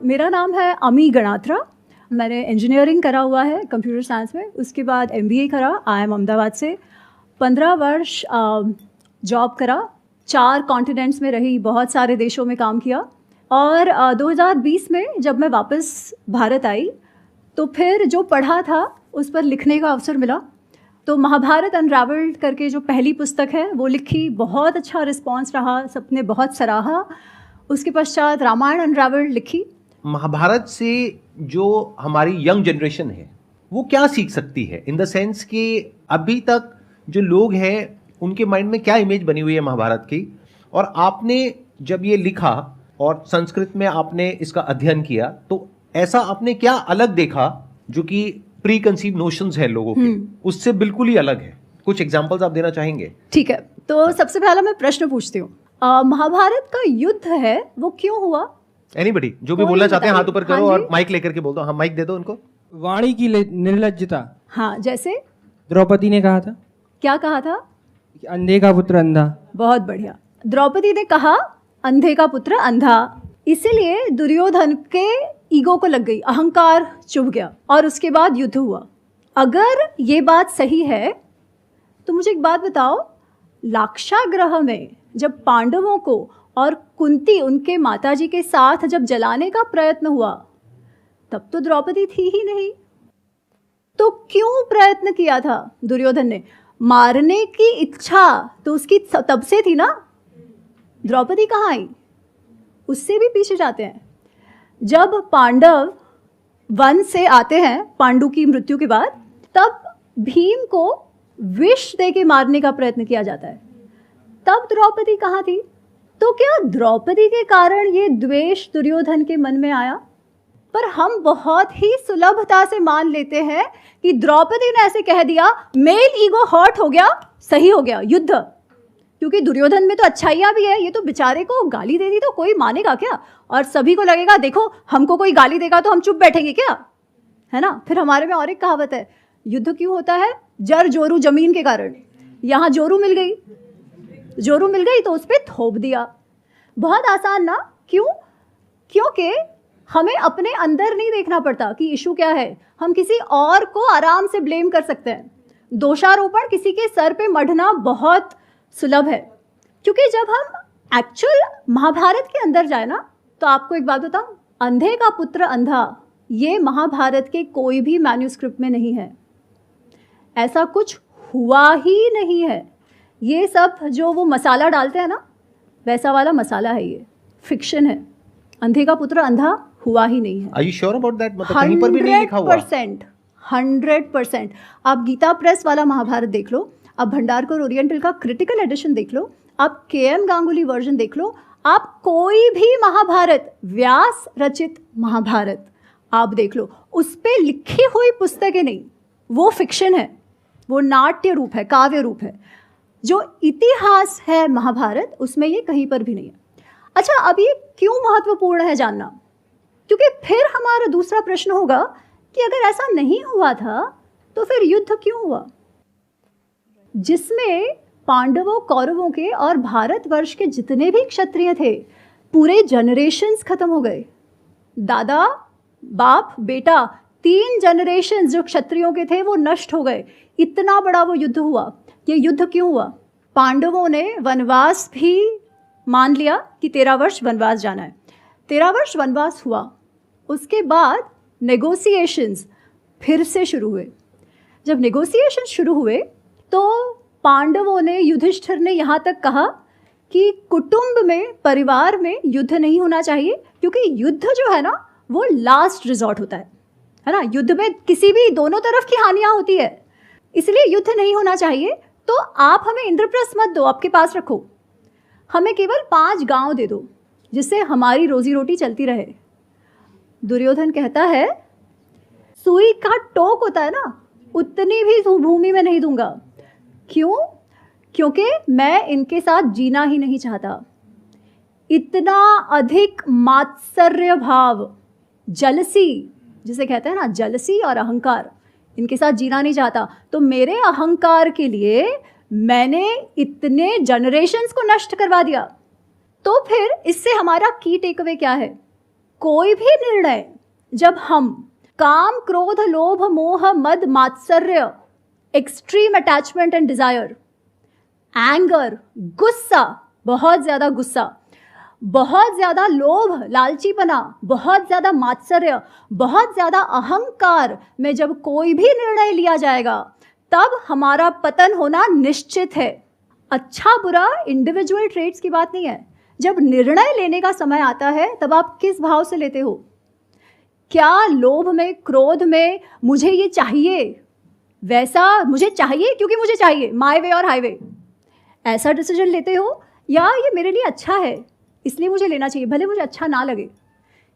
मेरा नाम है अमी गणात्रा। मैंने इंजीनियरिंग करा हुआ है कंप्यूटर साइंस में, उसके बाद MBA करा IIM अहमदाबाद से। 15 वर्ष जॉब करा, 4 कॉन्टिनेंट्स में रही, बहुत सारे देशों में काम किया। और 2020 में जब मैं वापस भारत आई तो फिर जो पढ़ा था उस पर लिखने का अवसर मिला। तो महाभारत अनरावल्ड करके जो पहली पुस्तक है वो लिखी, बहुत अच्छा रिस्पॉन्स रहा, सबने बहुत सराहा। उसके पश्चात रामायण अनरावल्ड लिखी। महाभारत से जो हमारी यंग जनरेशन है वो क्या सीख सकती है, इन द सेंस कि अभी तक जो लोग हैं उनके माइंड में क्या इमेज बनी हुई है महाभारत की, और आपने जब ये लिखा और संस्कृत में आपने इसका अध्ययन किया तो ऐसा आपने क्या अलग देखा जो कि प्री कंसीव नोशंस है लोगों के, उससे बिल्कुल ही अलग है? कुछ एग्जांपल्स आप देना चाहेंगे? ठीक है, तो सबसे पहला मैं प्रश्न पूछती हूँ, महाभारत का युद्ध है वो क्यों हुआ? एनीबडी जो भी बोलना चाहते हैं हाथ ऊपर करो और माइक लेकर के बोल दो। हाँ, माइक दे दो उनको। वाणी की निर्लज्जता। हाँ, जैसे द्रौपदी ने कहा था। क्या कहा था? अंधे का पुत्र अंधा। बहुत बढ़िया। द्रौपदी ने कहा अंधे का पुत्र अंधा, इसीलिए दुर्योधन के ईगो को लग गई, अहंकार चुभ गया और उसके बाद युद्ध हुआ। अगर ये बात सही है तो मुझे एक बात बताओ, लाक्षागृह में जब पांडवों को और कुंती उनके माताजी के साथ जब जलाने का प्रयत्न हुआ तब तो द्रौपदी थी ही नहीं। तो क्यों प्रयत्न किया था दुर्योधन ने? मारने की इच्छा तो उसकी तब से थी ना। द्रौपदी कहाँ आई? उससे भी पीछे जाते हैं। जब पांडव वन से आते हैं पांडु की मृत्यु के बाद, तब भीम को विष दे के मारने का प्रयत्न किया जाता है, तब द्रौपदी कहाँ थी? तो क्या द्रौपदी के कारण ये द्वेष दुर्योधन के मन में आया? पर हम बहुत ही सुलभता से मान लेते हैं कि द्रौपदी ने ऐसे कह दिया, मेल ईगो हर्ट हो गया, सही हो गया युद्ध, क्योंकि दुर्योधन में तो अच्छाइयाँ भी है। ये तो बेचारे को गाली दे दी तो कोई मानेगा क्या? और सभी को लगेगा देखो हमको कोई गाली देगा तो हम चुप बैठेंगे क्या, है ना? फिर हमारे में और एक कहावत है, युद्ध क्यों होता है? जर जोरू जमीन के कारण। यहाँ जोरू मिल गई, जोरू मिल गई तो उस पर थोप दिया। बहुत आसान ना? क्यों? क्योंकि हमें अपने अंदर नहीं देखना पड़ता कि इशू क्या है, हम किसी और को आराम से ब्लेम कर सकते हैं। दोषारोपण किसी के सर पे मढ़ना बहुत सुलभ है, क्योंकि जब हम एक्चुअल महाभारत के अंदर जाए ना, तो आपको एक बात बताऊं, अंधे का पुत्र अंधा ये महाभारत के कोई भी मैन्यूस्क्रिप्ट में नहीं है। ऐसा कुछ हुआ ही नहीं है। ये सब जो वो मसाला डालते हैं ना, वैसा वाला मसाला है, ये फिक्शन है। अंधे का पुत्र अंधा हुआ ही नहीं है। Are you sure about that? मतलब कहीं पर भी नहीं लिखा हुआ? 100%। आप गीता प्रेस वाला महाभारत देख लो, आप भंडारकर ओरिएंटल का क्रिटिकल एडिशन देख लो, आप KM गांगुली वर्जन देख लो, आप कोई भी महाभारत, व्यास रचित महाभारत आप देख लो, उस पे लिखी हुई पुस्तकें नहीं, वो फिक्शन है, वो नाट्य रूप है, काव्य रूप है। जो इतिहास है महाभारत, उसमें ये कहीं पर भी नहीं है। अच्छा, अब ये क्यों महत्वपूर्ण है जानना? क्योंकि फिर हमारा दूसरा प्रश्न होगा कि अगर ऐसा नहीं हुआ था तो फिर युद्ध क्यों हुआ, जिसमें पांडवों, कौरवों के और भारतवर्ष के जितने भी क्षत्रिय थे, पूरे जनरेशन्स खत्म हो गए। दादा, बाप, बेटा, 3 जनरेशन्स जो क्षत्रियों के थे वो नष्ट हो गए। इतना बड़ा वो युद्ध हुआ। ये युद्ध क्यों हुआ? पांडवों ने वनवास भी मान लिया कि 13 वर्ष वनवास जाना है। 13 वर्ष वनवास हुआ, उसके बाद नेगोशिएशंस फिर से शुरू हुए। जब नेगोशिएशन शुरू हुए तो पांडवों ने, युधिष्ठिर ने यहाँ तक कहा कि कुटुंब में, परिवार में युद्ध नहीं होना चाहिए, क्योंकि युद्ध जो है ना वो लास्ट रिजॉर्ट होता है ना? युद्ध में किसी भी, दोनों तरफ की हानियाँ होती है, इसलिए युद्ध नहीं होना चाहिए। तो आप हमें इंद्रप्रस्थ मत दो, आपके पास रखो, हमें केवल 5 गांव दे दो जिससे हमारी रोजी रोटी चलती रहे। दुर्योधन कहता है, सुई का टोक होता है ना, उतनी भी भूमि में नहीं दूंगा। क्यों? क्योंकि मैं इनके साथ जीना ही नहीं चाहता। इतना अधिक मात्सर्य भाव, जलसी जिसे कहते हैं ना, जलसी और अहंकार, इनके साथ जीना नहीं चाहता। तो मेरे अहंकार के लिए मैंने इतने जनरेशन्स को नष्ट करवा दिया। तो फिर इससे हमारा की टेक अवे क्या है? कोई भी निर्णय जब हम काम, क्रोध, लोभ, मोह, मद, मात्सर्य, extreme attachment and desire, anger, गुस्सा, बहुत ज्यादा गुस्सा, बहुत ज्यादा लोभ, लालचीपना, बहुत ज्यादा मात्सर्य, बहुत ज्यादा अहंकार में जब कोई भी निर्णय लिया जाएगा तब हमारा पतन होना निश्चित है। अच्छा बुरा इंडिविजुअल ट्रेट्स की बात नहीं है। जब निर्णय लेने का समय आता है तब आप किस भाव से लेते हो? क्या लोभ में, क्रोध में, मुझे ये चाहिए, वैसा मुझे चाहिए क्योंकि मुझे चाहिए, माय वे और हाईवे, ऐसा डिसीजन लेते हो, या ये मेरे लिए अच्छा है इसलिए मुझे लेना चाहिए भले मुझे अच्छा ना लगे?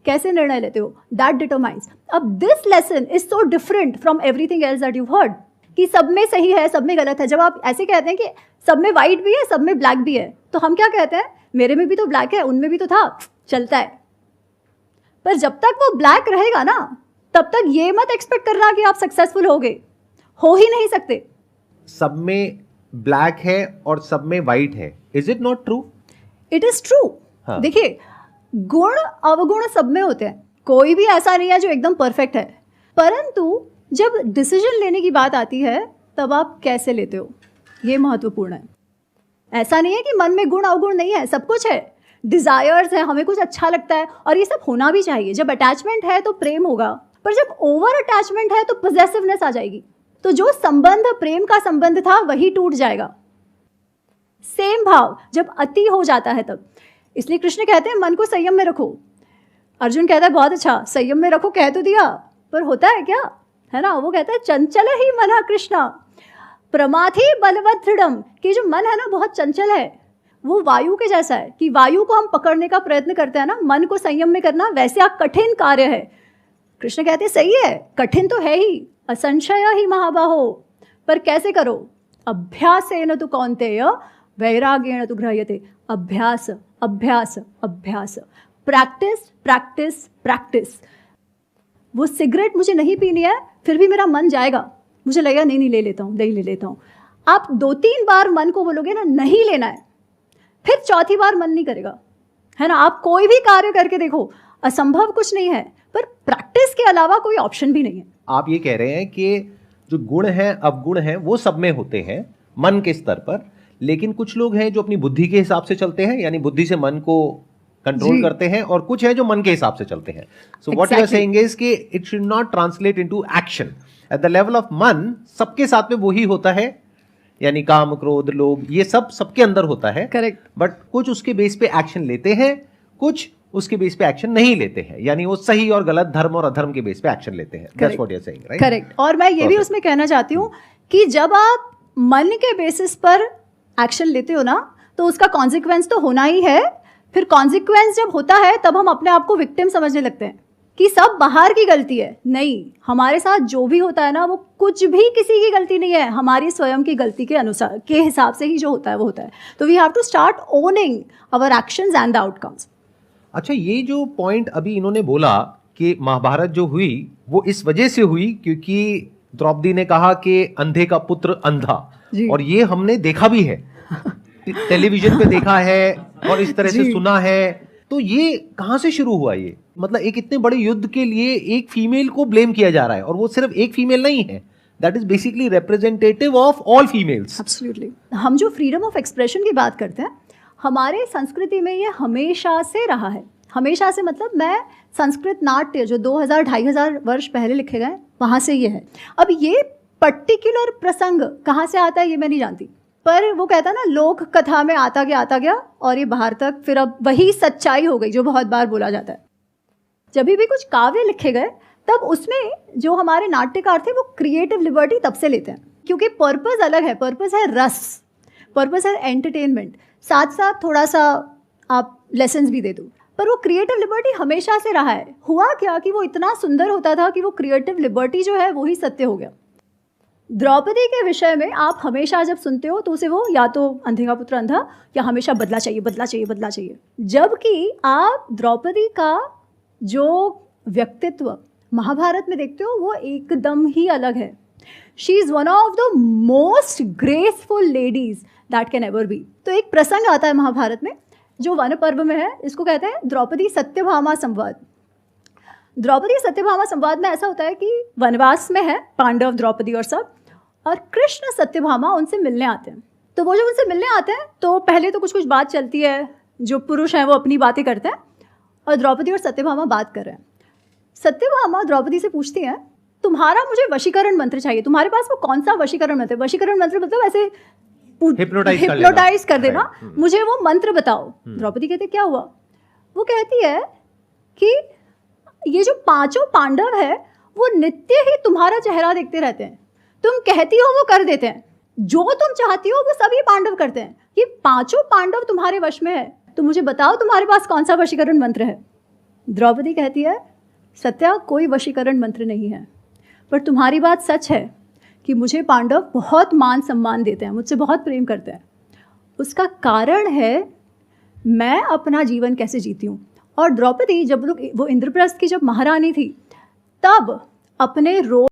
कैसे निर्णय लेते हो? That determines. अब this lesson is so different from everything else that you heard कि सब में सही है, सब में गलत है। जब आप ऐसे कहते हैं कि सब में वाइट भी है, सब में ब्लैक भी है, तो हम क्या कहते हैं? मेरे में भी तो ब्लैक है, उनमें भी तो था, चलता है। पर जब तक वो ब्लैक रहेगा ना, तब तक ये मत एक्सपेक्ट करना कि आप सक्सेसफुल हो ही नहीं सकते। सब में ब्लैक है और सब में वाइट है, is it not true? It is true. देखिए, गुण अवगुण सब में होते हैं, कोई भी ऐसा नहीं है जो एकदम परफेक्ट है, परंतु जब डिसीजन लेने की बात आती है तब आप कैसे लेते हो, ये महत्वपूर्ण है। ऐसा नहीं है कि मन में गुण अवगुण नहीं है, सब कुछ है, डिजायर्स है, हमें कुछ अच्छा लगता है और ये सब होना भी चाहिए। जब अटैचमेंट है तो प्रेम होगा, पर जब ओवर अटैचमेंट है तो पोजेसिवनेस आ जाएगी, तो जो संबंध प्रेम का संबंध था वही टूट जाएगा। सेम भाव जब अति हो जाता है तब, इसलिए कृष्ण कहते हैं मन को संयम में रखो। अर्जुन कहता है बहुत अच्छा, संयम में रखो कह तो दिया, पर होता है क्या, है ना? वो कहता है चंचल ही मन कृष्णा प्रमाथि बलवत दृढ़म, कि जो मन है ना बहुत चंचल है, वो वायु के जैसा है कि वायु को हम पकड़ने का प्रयत्न करते हैं ना, मन को संयम में करना वैसे आप कठिन कार्य है। कृष्ण कहते हैं सही है, कठिन तो है ही, असंशय ही महाबाहो, पर कैसे करो? अभ्यासेन तु कौन्तेय वैराग्येण तु गृह्यते। अभ्यास अभ्यास अभ्यास, प्रैक्टिस प्रैक्टिस प्रैक्टिस। वो सिगरेट मुझे नहीं पीनी है, फिर भी मेरा मन जाएगा, मुझे लगेगा नहीं ले लेता हूँ। आप 2-3 बार मन को बोलोगे ना नहीं लेना है, फिर चौथी बार मन नहीं करेगा, है ना? आप कोई भी कार्य करके देखो, असंभव कुछ नहीं है, पर प्रैक्टिस के अलावा कोई ऑप्शन भी नहीं है। आप ये कह रहे हैं कि जो गुण हैं अवगुण हैं वो सब में होते हैं मन के स्तर पर, लेकिन कुछ लोग हैं जो अपनी बुद्धि के हिसाब से चलते हैं, यानी बुद्धि से मन को कंट्रोल करते हैं, और कुछ है जो मन के हिसाब से चलते हैं। So what you are saying is कि it should not translate into action at the level of man. सबके साथ में वही होता है, यानी काम, क्रोध, लोभ, ये सब सबके अंदर होता है, करेक्ट। बट कुछ उसके बेस पे एक्शन लेते हैं, कुछ उसके बेस पे एक्शन नहीं लेते हैं, यानी वो सही और गलत, धर्म और अधर्म के बेस पे एक्शन लेते हैं। That's what you are saying, right? Correct. और मैं ये भी उसमें कहना चाहती हूँ कि जब आप मन के बेसिस पर एक्शन लेते हो ना, तो उसका कॉन्सिक्वेंस तो होना ही है। फिर कॉन्सिक्वेंस जब होता है तब हम अपने आप को विक्टिम समझने लगते हैं कि सब बाहर की गलती है। नहीं, हमारे साथ जो भी होता है ना, वो कुछ भी किसी की गलती नहीं है, हमारी स्वयं की गलती के अनुसार के हिसाब से ही जो होता है वो होता है। तो we have to start owning our actions and the outcomes. अच्छा, ये जो पॉइंट अभी इन्होंने बोला कि महाभारत जो हुई वो इस वजह से हुई क्योंकि द्रौपदी ने कहा कि अंधे का पुत्र अंधा, और ये हमने देखा भी है, टेलीविजन पे देखा है और इस तरह से सुना है। तो ये कहां से शुरू हुआ? ये मतलब एक इतने बड़े युद्ध के लिए एक फीमेल को ब्लेम किया जा रहा है, और वो सिर्फ एक फीमेल नहीं है, that is basically representative of all females. Absolutely. हम जो फ्रीडम ऑफ एक्सप्रेशन की बात करते हैं, हमारे संस्कृति में ये हमेशा से रहा है। हमेशा से मतलब मैं संस्कृत नाट्य जो 2000-2500 वर्ष पहले लिखे गए, वहाँ से ये है। अब ये पर्टिकुलर प्रसंग कहाँ से आता है ये मैं नहीं जानती, पर वो कहता है ना, लोक कथा में आता गया और ये बाहर तक, फिर अब वही सच्चाई हो गई जो बहुत बार बोला जाता है। जब भी कुछ काव्य लिखे गए तब उसमें जो हमारे नाट्यकार थे वो क्रिएटिव लिबर्टी तब से लेते हैं, क्योंकि पर्पस अलग है। पर्पस है रस, पर्पस है एंटरटेनमेंट, साथ साथ थोड़ा सा आप लेसन्स भी दे दो, पर वो क्रिएटिव लिबर्टी हमेशा से रहा है। हुआ क्या कि वो इतना सुंदर होता था कि वो क्रिएटिव लिबर्टी जो है वही सत्य हो गया। द्रौपदी के विषय में आप हमेशा जब सुनते हो तो उसे वो या तो अंधे का पुत्र अंधा या हमेशा बदला चाहिए, जबकि आप द्रौपदी का जो व्यक्तित्व महाभारत में देखते हो वो एकदम ही अलग है। She is one of the most graceful ladies that can ever be. तो एक प्रसंग आता है महाभारत में जो वन पर्व में है, इसको कहते हैं द्रौपदी सत्यभामा संवाद। द्रौपदी सत्यभामा संवाद में ऐसा होता है कि वनवास में है पांडव, द्रौपदी और सब, और कृष्ण सत्यभामा उनसे मिलने आते हैं। तो वो जब उनसे मिलने आते हैं तो पहले तो कुछ कुछ बात चलती है, जो पुरुष हैं वो अपनी बातें करते हैं और द्रौपदी और सत्यभामा बात कर रहे हैं। सत्यभामा द्रौपदी से पूछती हैं, तुम्हारा मुझे वशीकरण मंत्र चाहिए, तुम्हारे पास वो कौन सा वशीकरण मंत्र? वशीकरण मंत्र मतलब ऐसे हिप्नोटाइज कर देना, मुझे वो मंत्र बताओ। द्रौपदी कहते क्या हुआ? वो कहती है कि ये जो 5 पांडव है वो नित्य ही तुम्हारा चेहरा देखते रहते हैं, तुम कहती हो वो कर देते हैं, जो तुम चाहती हो वो सभी पांडव करते हैं, ये 5 पांडव तुम्हारे वश में है, तो मुझे बताओ तुम्हारे पास कौन सा वशीकरण मंत्र है? द्रौपदी कहती है, सत्या कोई वशीकरण मंत्र नहीं है, पर तुम्हारी बात सच है कि मुझे पांडव बहुत मान सम्मान देते हैं, मुझसे बहुत प्रेम करते हैं। उसका कारण है मैं अपना जीवन कैसे जीती हूँ। और द्रौपदी जब लोग वो इंद्रप्रस्थ की जब महारानी थी तब अपने रोल